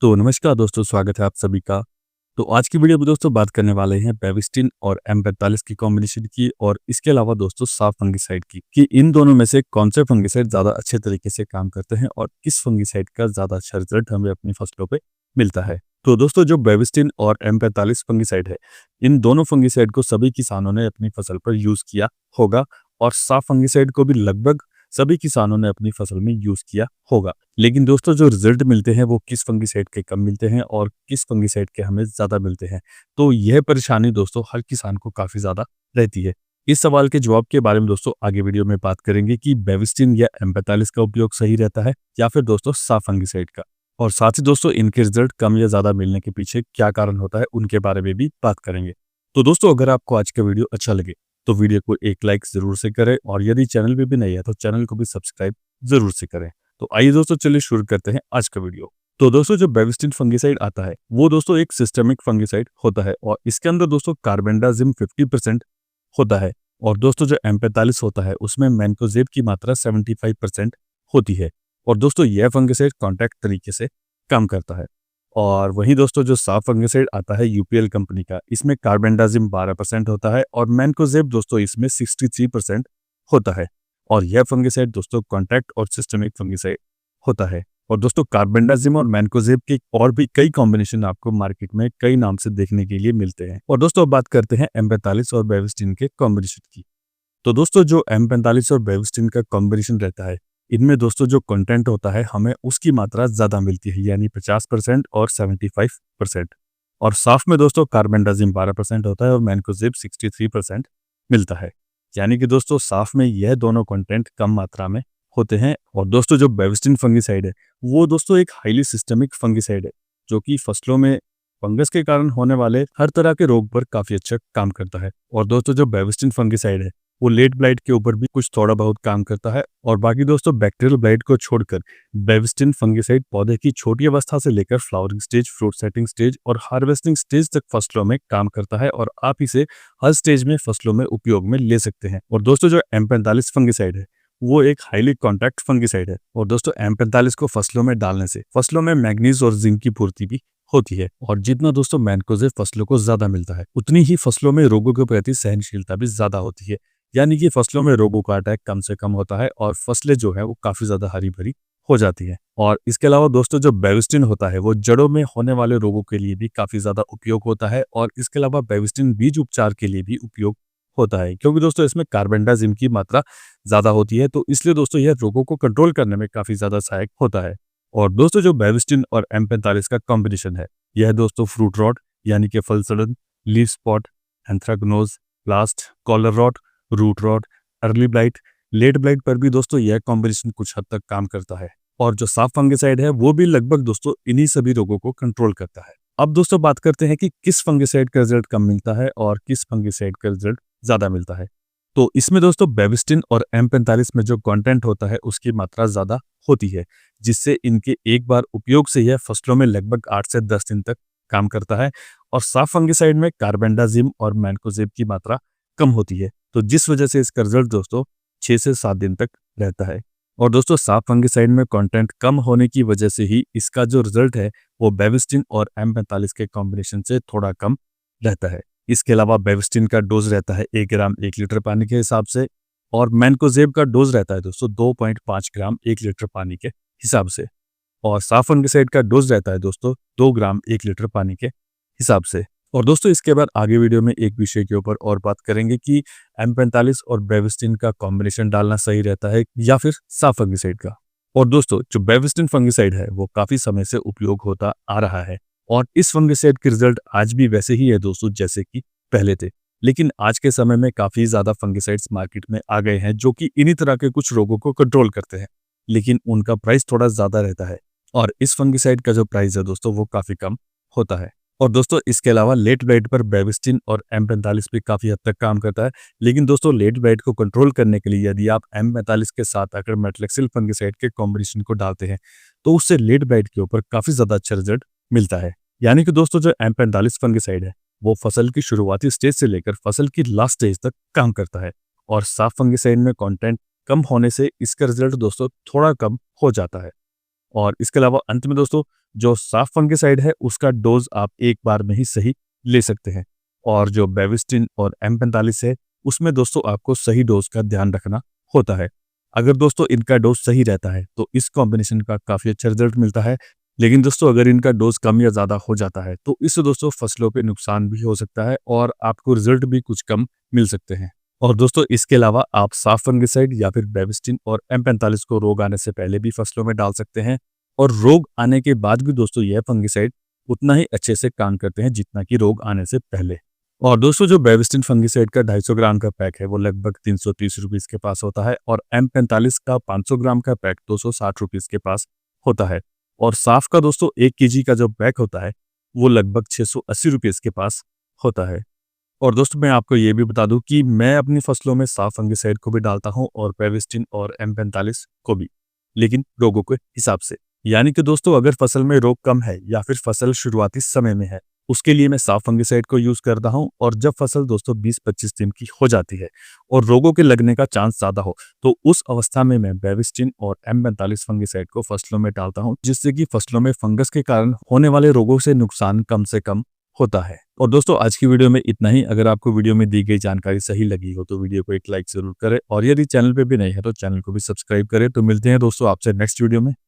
तो नमस्कार दोस्तों, स्वागत है आप सभी का। तो आज की वीडियो में दोस्तों बात करने वाले हैं बेविस्टिन और M45 की कॉम्बिनेशन की और इसके अलावा दोस्तों साफ फंगिसाइड की कि इन दोनों में से कौन से फंगिसाइड ज़्यादा अच्छे तरीके से काम करते हैं और किस फंगिसाइड का ज़्यादा अच्छा रिजल्ट हमें अपनी फसलों पे मिलता है। तो दोस्तों जो बेविस्टिन और M45 फंगिसाइड है, इन दोनों फंगिसाइड को सभी किसानों ने अपनी फसल पर यूज़ किया होगा और साफ फंगिसाइड को भी लगभग सभी किसानों ने अपनी फसल में यूज़ किया होगा। लेकिन दोस्तों जो रिजल्ट मिलते हैं वो किस फंगिसाइड के कम मिलते हैं और किस फंगिसाइड के हमें ज़्यादा मिलते हैं। तो यह परेशानी दोस्तों हर किसान को काफ़ी ज़्यादा रहती है। इस सवाल के जवाब के बारे में दोस्तों आगे वीडियो में बात करेंगे कि बेविस्टिन या M45 का उपयोग सही रहता है या फिर दोस्तों साफ फंगिसाइड का। और साथ ही दोस्तों इनके रिजल्ट कम या ज़्यादा मिलने के पीछे क्या कारण होता है उनके बारे में भी बात करेंगे। तो दोस्तों अगर आपको आज का वीडियो अच्छा लगे तो वीडियो को एक लाइक ज़रूर से करें और यदि चैनल पे भी नहीं है तो चैनल को भी सब्सक्राइब ज़रूर से करें। तो आइए दोस्तों चलिए शुरू करते हैं आज का वीडियो। तो दोस्तों जो बेविस्टिन फंगिसाइड आता है वो दोस्तों एक सिस्टेमिक फंगिसाइड होता है और इसके अंदर दोस्तों कार्बेंडाजिम 50% होता है और दोस्तों जो M45 होता है उसमें मैनकोजेब की मात्रा 75% होती है और दोस्तों यह फंगिसाइड कॉन्टैक्ट तरीके से काम करता है। और वहीं दोस्तों जो साफ फंगिसाइड आता है यूपीएल कंपनी का, इसमें कार्बेंडाजिम 12% होता है और मैनकोजेब दोस्तों इसमें 63% होता है और यह फंगिसाइड दोस्तों कॉन्टैक्ट और सिस्टेमिक फंगिसाइड होता है। और दोस्तों कार्बेंडाजिम और मैनकोजेब के और भी कई कॉम्बिनेशन आपको मार्केट में कई नाम से देखने के लिए मिलते हैं। और दोस्तों अब बात करते हैं M45 और बेविस्टिन के कॉम्बिनेशन की। तो दोस्तों जो M45 और बेविस्टिन का कॉम्बिनेशन रहता है, इनमें दोस्तों जो कंटेंट होता है हमें उसकी मात्रा ज़्यादा मिलती है, यानी 50% और 75%। और साफ में दोस्तों कार्बेंडाजिम 12% होता है और मैनकोजेब 63% मिलता है, यानी कि दोस्तों साफ में यह दोनों कंटेंट कम मात्रा में होते हैं। और दोस्तों जो बेविस्टिन फंगिसाइड है वो दोस्तों एक हाईली सिस्टमिक फंगिसाइड है जो कि फसलों में फंगस के कारण होने वाले हर तरह के रोग पर काफ़ी अच्छा काम करता है। और दोस्तों जो बेविस्टिन फंगिसाइड है वो लेट ब्लाइट के ऊपर भी कुछ थोड़ा बहुत काम करता है और बाकी दोस्तों बैक्टीरियल ब्लाइट को छोड़कर बेविस्टिन फंगिसाइड पौधे की छोटी अवस्था से लेकर flowering stage, fruit setting stage और हार्वेस्टिंग स्टेज तक फसलों में काम करता है और आप इसे हर स्टेज में फसलों में उपयोग में ले सकते हैं। और दोस्तों जो M45 फंगिसाइड है वो एक हाईली कॉन्टैक्ट फंगिसाइड है और दोस्तों M45 को फसलों में डालने से फसलों में मैग्नीज और जिंक की पूर्ति भी होती है और जितना दोस्तों मैनकोजेब फसलों को ज्यादा मिलता है उतनी ही फसलों में रोगों के प्रति सहनशीलता भी ज्यादा होती है, यानी कि फसलों में रोगों का अटैक कम से कम होता है और फसलें जो है वो काफी ज्यादा हरी भरी हो जाती है। और इसके अलावा दोस्तों जो बेविस्टिन होता है वो जड़ों में होने वाले रोगों के लिए भी काफी ज्यादा उपयोग होता है और इसके अलावा बेविस्टिन बीज उपचार के लिए भी उपयोग होता है, क्योंकि दोस्तों इसमें कार्बेंडाजिम की मात्रा ज्यादा होती है, तो इसलिए दोस्तों यह रोगों को कंट्रोल करने में काफी ज्यादा सहायक होता है। और दोस्तों जो बेविस्टिन और M45 का कॉम्बिनेशन है यह दोस्तों फ्रूट रॉट यानी कि फल सड़न, leaf spot, anthracnose, blast, collar rot, root rot, early blight, late blight पर भी दोस्तों यह कॉम्बिनेशन कुछ हद तक काम करता है। और जो साफ फंगिसाइड है वो भी लगभग दोस्तों इन्हीं सभी रोगों को कंट्रोल करता है। अब दोस्तों बात करते हैं कि किस फंगिसाइड का रिजल्ट कम मिलता है और किस फंगिसाइड का रिजल्ट ज्यादा मिलता है। तो इसमें दोस्तों बेविस्टिन और M45 में जो कंटेंट होता है उसकी मात्रा ज्यादा होती है, जिससे इनके एक बार उपयोग से यह फसलों में लगभग 8 से 10 दिन तक काम करता है। और साफ फंगिसाइड में कार्बेंडाजिम और मैनकोजेब की मात्रा कम होती है, तो जिस वजह से इसका रिजल्ट दोस्तों 6 से 7 दिन तक रहता है। और दोस्तों साफ फंगिसाइड में कंटेंट कम होने की वजह से ही इसका जो रिजल्ट है वो बेविस्टिन और M45 के कॉम्बिनेशन से थोड़ा कम रहता है। इसके अलावा बेविस्टिन का डोज रहता है 1 ग्राम 1 लीटर पानी के हिसाब से और मैनकोजेब का डोज रहता है दोस्तों 2.5 ग्राम 1 लीटर पानी के हिसाब से और साफ फंगिसाइड का डोज रहता है दोस्तों 2 ग्राम 1 लीटर पानी के हिसाब से। और दोस्तों इसके बाद आगे वीडियो में एक विषय के ऊपर और बात करेंगे कि M45 और बेविस्टिन का कॉम्बिनेशन डालना सही रहता है या फिर साफ फंगिसाइड का। और दोस्तों जो बेविस्टिन फंगिसाइड है वो काफी समय से उपयोग होता आ रहा है और इस फंगिसाइड के रिजल्ट आज भी वैसे ही है दोस्तों जैसे कि पहले थे, लेकिन आज के समय में काफी ज्यादा फंगिसाइड्स मार्केट में आ गए हैं जो कि इन्हीं तरह के कुछ रोगों को कंट्रोल करते हैं, लेकिन उनका प्राइस थोड़ा ज्यादा रहता है और इस फंगिसाइड का जो प्राइस है दोस्तों वो काफी कम होता है। और दोस्तों इसके अलावा लेट ब्लाइट पर बेविस्टिन और M45 भी काफी हद तक काम करता है, लेकिन दोस्तों लेट ब्लाइट को कंट्रोल करने के लिए यदि आप M45 के साथ अगर मेटलेक्सिल फंगिसाइड के कॉम्बिनेशन को डालते हैं तो उससे लेट ब्लाइट के ऊपर काफी ज्यादा अच्छा रिजल्ट मिलता है। यानी कि दोस्तों जो M45 फंगिसाइड है वो फसल की शुरुआती स्टेज से लेकर फसल की लास्ट स्टेज तक काम करता है और साफ फंगिसाइड में कंटेंट कम होने से इसका रिजल्ट दोस्तों थोड़ा कम हो जाता है। और इसके अलावा अंत में दोस्तों जो साफ फंगिसाइड है उसका डोज आप एक बार में ही सही ले सकते हैं, और जो बेविस्टिन और M45 है उसमें दोस्तों आपको सही डोज का ध्यान रखना होता है। अगर दोस्तों इनका डोज सही रहता है तो इस कॉम्बिनेशन का काफ़ी अच्छा रिजल्ट मिलता है, लेकिन दोस्तों अगर इनका डोज कम या ज़्यादा हो जाता है तो इससे दोस्तों फसलों पे नुकसान भी हो सकता है और आपको रिजल्ट भी कुछ कम मिल सकते हैं। और दोस्तों इसके अलावा आप साफ फंगिसाइड या फिर बेविस्टिन और M45 को रोग आने से पहले भी फसलों में डाल सकते हैं, और रोग आने के बाद भी दोस्तों यह फंगिसाइड उतना ही अच्छे से काम करते हैं जितना कि रोग आने से पहले। और दोस्तों जो बेविस्टिन फंगिसाइड का 250 ग्राम का पैक है वो लगभग 330 रुपीज़ के पास होता है, और M45 का 500 ग्राम का पैक 260 रुपीज़ के पास होता है, और साफ का दोस्तों 1 केजी का जो पैक होता है वो लगभग 680 रुपीज़ के पास होता है। और दोस्तों मैं आपको ये भी बता दूं कि मैं अपनी फसलों में साफ फंगिसाइड को भी डालता हूं और बेविस्टिन और M45 को भी, लेकिन रोगों के हिसाब से। यानी कि दोस्तों अगर फसल में रोग कम है या फिर फसल शुरुआती समय में है, उसके लिए मैं साफ फंगिसाइड को यूज करता हूं, और जब फसल दोस्तों 20-25 दिन की हो जाती है और रोगों के लगने का चांस ज्यादा हो तो उस अवस्था में मैं बेविस्टिन और M45 फंगिसाइड को फसलों में डालता हूं, जिससे कि फसलों में फंगस के कारण होने वाले रोगों से नुकसान कम से कम होता है। और दोस्तों आज की वीडियो में इतना ही। अगर आपको वीडियो में दी गई जानकारी सही लगी हो तो वीडियो को एक लाइक जरूर करें, और यदि चैनल पे भी नहीं है तो चैनल को भी सब्सक्राइब करें। तो मिलते हैं दोस्तों आपसे नेक्स्ट वीडियो में।